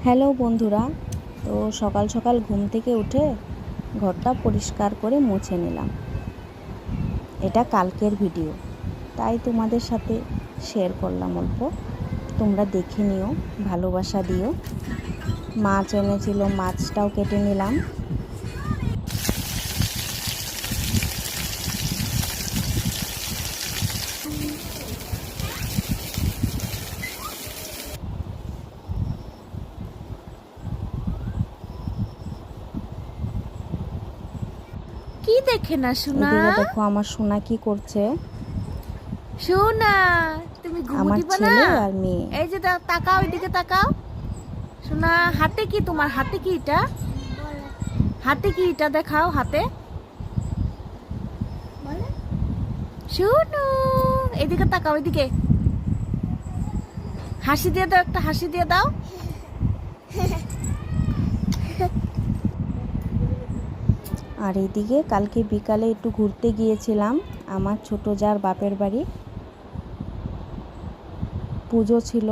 Hello বন্ধুরা, তো সকাল সকাল ঘুম থেকে উঠে ঘরটা পরিষ্কার করে মুছে নিলাম। এটা কালকের ভিডিও, তাই তোমাদের সাথে শেয়ার করলাম অল্প। তোমরা দেখে নিও, ভালোবাসা দিও। মাছ এনেছিল, মাছটাও কেটে নিলাম। কি দেখে না সোনা? এদিকে দেখো আমার সোনা কি করছে। সোনা, তুমি ঘুমো আমার দিবা না? ছেলে আর মেয়ে। এই যে তাকাও, এদিকে তাকাও। সোনা, হাতে কি? তোমার হাতে কি এটা? হাতে কি এটা? দেখাও হাতে। সোনু, এদিকে তাকাও, এদিকে। হাসি দিয়ে দাও, একটা হাসি দিয়ে দাও। আর এদিকে কালকে বিকালে একটু ঘুরতে গিয়েছিলাম আমার ছোট জার বাপের বাড়ি। পুজো ছিল।